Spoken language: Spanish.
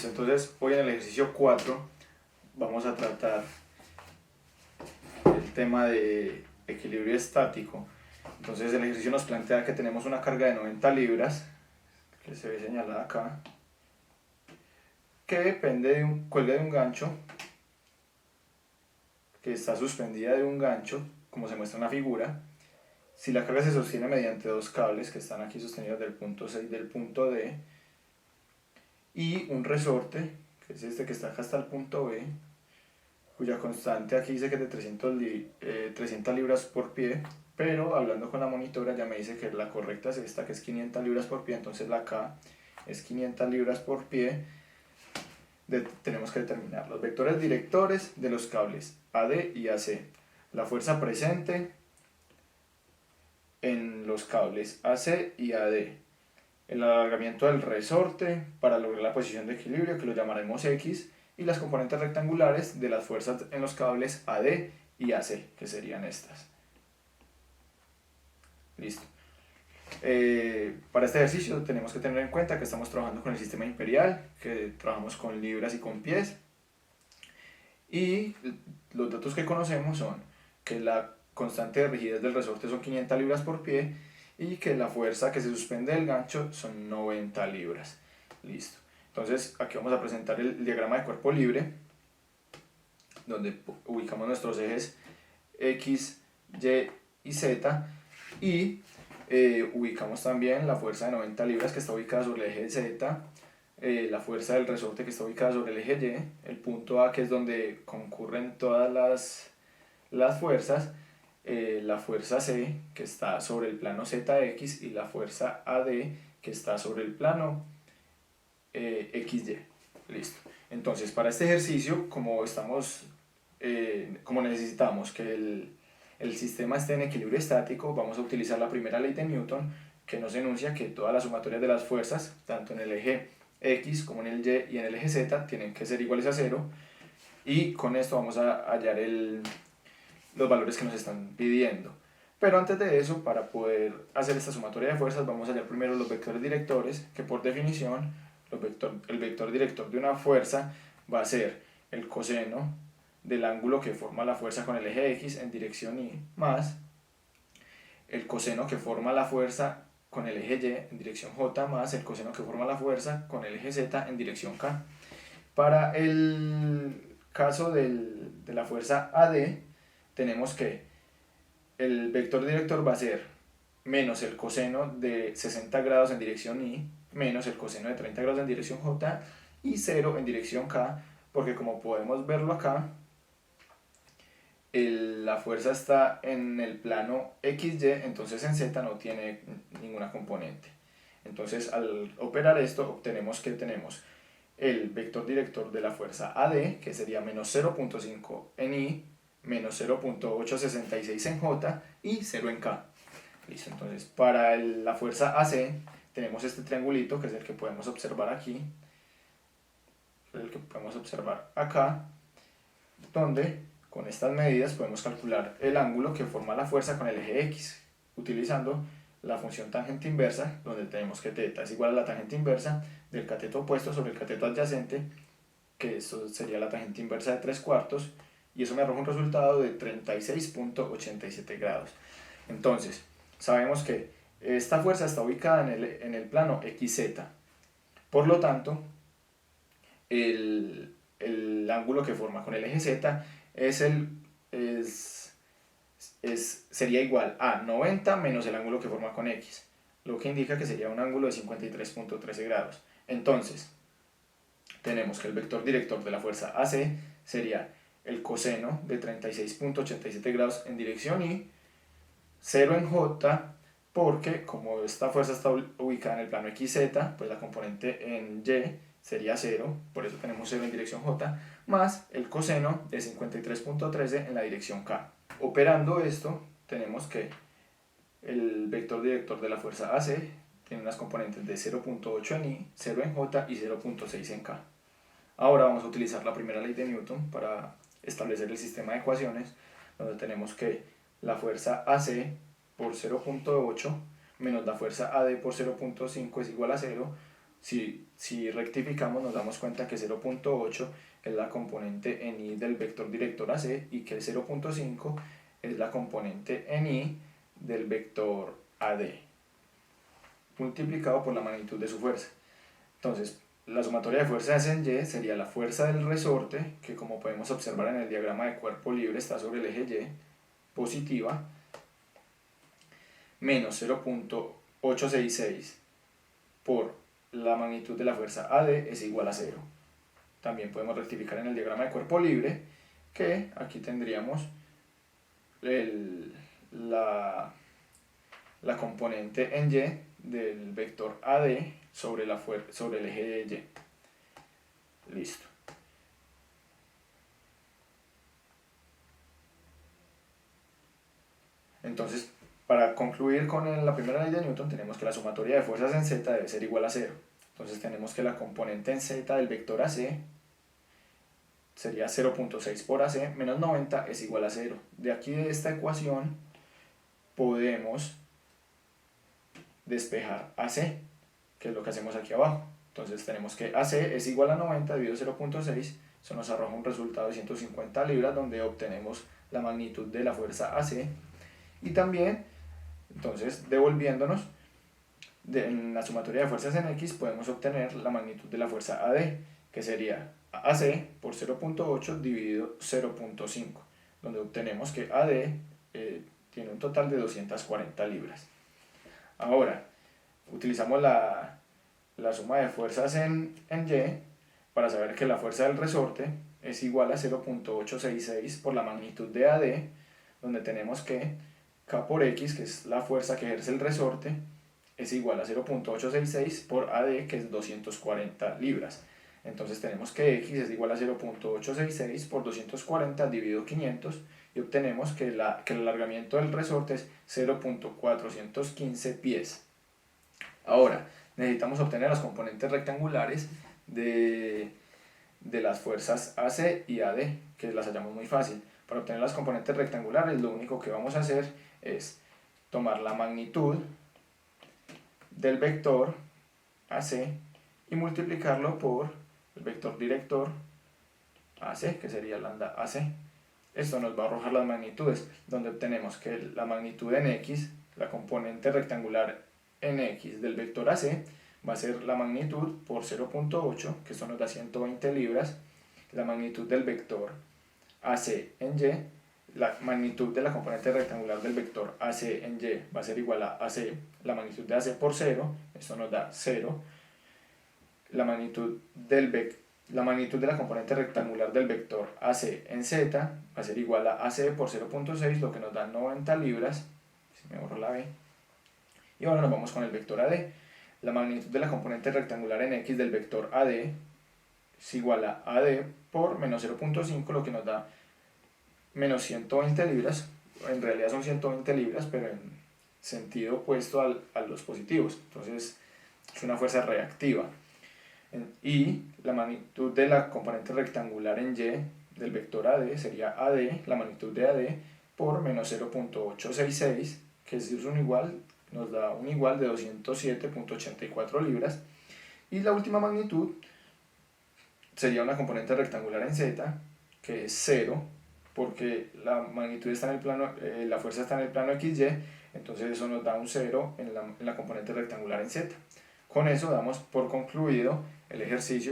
Entonces, hoy en el ejercicio 4 vamos a tratar el tema de equilibrio estático. Entonces, el ejercicio nos plantea que tenemos una carga de 90 libras, que se ve señalada acá, que cuelga de un gancho, que está suspendida de un gancho, como se muestra en la figura. Si la carga se sostiene mediante dos cables que están aquí sostenidos del punto C y del punto D, y un resorte, que es este que está acá hasta el punto B, cuya constante aquí dice que es de 300 libras por pie, pero hablando con la monitora ya me dice que la correcta es esta, que es 500 libras por pie, entonces la K es 500 libras por pie. Tenemos que determinar los vectores directores de los cables AD y AC, la fuerza presente en los cables AC y AD, el alargamiento del resorte para lograr la posición de equilibrio, que lo llamaremos X, y las componentes rectangulares de las fuerzas en los cables AD y AC, que serían estas. Listo. Para este ejercicio tenemos que tener en cuenta que estamos trabajando con el sistema imperial, que trabajamos con libras y con pies, y los datos que conocemos son que la constante de rigidez del resorte son 500 libras por pie y que la fuerza que se suspende del gancho son 90 libras. Listo. Entonces aquí vamos a presentar el diagrama de cuerpo libre, donde ubicamos nuestros ejes X, Y y Z, y ubicamos también la fuerza de 90 libras que está ubicada sobre el eje Z, la fuerza del resorte que está ubicada sobre el eje Y, el punto A que es donde concurren todas las fuerzas, la fuerza C que está sobre el plano ZX y la fuerza AD que está sobre el plano XY. Listo. Entonces, para este ejercicio, como necesitamos que el sistema esté en equilibrio estático, vamos a utilizar la primera ley de Newton, que nos enuncia que todas las sumatorias de las fuerzas, tanto en el eje X como en el Y y en el eje Z, tienen que ser iguales a 0, y con esto vamos a hallar los valores que nos están pidiendo. Pero antes de eso, para poder hacer esta sumatoria de fuerzas, vamos a hallar primero los vectores directores, que por definición, el vector director de una fuerza va a ser el coseno del ángulo que forma la fuerza con el eje X en dirección Y, más el coseno que forma la fuerza con el eje Y en dirección J, más el coseno que forma la fuerza con el eje Z en dirección K. Para el caso de la fuerza AD, tenemos que el vector director va a ser menos el coseno de 60 grados en dirección Y, menos el coseno de 30 grados en dirección J, y 0 en dirección K, porque como podemos verlo acá, la fuerza está en el plano XY, entonces en Z no tiene ninguna componente. Entonces, al operar esto, obtenemos que tenemos el vector director de la fuerza AD, que sería menos 0.5 en I, menos 0.866 en J y 0 en K. Listo, entonces para la fuerza AC tenemos este triangulito, que es el que podemos observar aquí, el que podemos observar acá, donde con estas medidas podemos calcular el ángulo que forma la fuerza con el eje X, utilizando la función tangente inversa, donde tenemos que θ es igual a la tangente inversa del cateto opuesto sobre el cateto adyacente, que eso sería la tangente inversa de 3/4, y eso me arroja un resultado de 36.87 grados. Entonces, sabemos que esta fuerza está ubicada en el plano XZ, por lo tanto, el ángulo que forma con el eje Z sería igual a 90 menos el ángulo que forma con X, lo que indica que sería un ángulo de 53.13 grados. Entonces, tenemos que el vector director de la fuerza AC sería el coseno de 36.87 grados en dirección Y, 0 en J, porque como esta fuerza está ubicada en el plano XZ, pues la componente en Y sería 0, por eso tenemos 0 en dirección J, más el coseno de 53.13 en la dirección K. Operando esto, tenemos que el vector director de la fuerza AC tiene unas componentes de 0.8 en I, 0 en J y 0.6 en K. Ahora vamos a utilizar la primera ley de Newton para establecer el sistema de ecuaciones, donde tenemos que la fuerza AC por 0.8 menos la fuerza AD por 0.5 es igual a 0, Si rectificamos nos damos cuenta que 0.8 es la componente en y del vector director AC y que el 0.5 es la componente en y del vector AD multiplicado por la magnitud de su fuerza. Entonces, la sumatoria de fuerzas en Y sería la fuerza del resorte, que como podemos observar en el diagrama de cuerpo libre está sobre el eje Y, positiva, menos 0.866 por la magnitud de la fuerza AD es igual a 0. También podemos rectificar en el diagrama de cuerpo libre que aquí tendríamos la componente en Y del vector AD sobre el eje de Y. Listo. Entonces, para concluir con la primera ley de Newton, tenemos que la sumatoria de fuerzas en Z debe ser igual a 0. Entonces tenemos que la componente en Z del vector AC sería 0.6 por AC menos 90 es igual a 0. De aquí de esta ecuación podemos despejar AC, que es lo que hacemos aquí abajo. Entonces tenemos que AC es igual a 90 dividido 0.6, eso nos arroja un resultado de 150 libras donde obtenemos la magnitud de la fuerza AC. Y también, entonces devolviéndonos, en la sumatoria de fuerzas en X podemos obtener la magnitud de la fuerza AD, que sería AC por 0.8 dividido 0.5, donde obtenemos que AD tiene un total de 240 libras. Ahora, utilizamos la suma de fuerzas en Y para saber que la fuerza del resorte es igual a 0.866 por la magnitud de AD, donde tenemos que K por X, que es la fuerza que ejerce el resorte, es igual a 0.866 por AD, que es 240 libras. Entonces tenemos que X es igual a 0.866 por 240 dividido 500 y obtenemos que el alargamiento del resorte es 0.415 pies. Ahora, necesitamos obtener las componentes rectangulares de las fuerzas AC y AD, que las hallamos muy fácil. Para obtener las componentes rectangulares, lo único que vamos a hacer es tomar la magnitud del vector AC y multiplicarlo por el vector director AC, que sería lambda AC. Esto nos va a arrojar las magnitudes, donde obtenemos que la magnitud en X, la componente rectangular en X del vector AC, va a ser la magnitud por 0.8, que esto nos da 120 libras, la magnitud del vector AC en Y, la magnitud de la componente rectangular del vector AC en Y va a ser igual a AC, la magnitud de AC por 0, esto nos da 0, la magnitud de la componente rectangular del vector AC en Z va a ser igual a AC por 0.6, lo que nos da 90 libras, si me borro la B, y ahora nos vamos con el vector AD. La magnitud de la componente rectangular en X del vector AD es igual a AD por menos 0.5, lo que nos da menos 120 libras, en realidad son 120 libras, pero en sentido opuesto a los positivos, entonces es una fuerza reactiva. Y la magnitud de la componente rectangular en Y del vector AD sería AD, la magnitud de AD, por menos 0.866, que es un igual, nos da un igual de 207.84 libras. Y la última magnitud sería una componente rectangular en Z, que es 0, porque la magnitud está en el plano, la fuerza está en el plano XY, entonces eso nos da un 0 en la componente rectangular en Z. Con eso damos por concluido el ejercicio.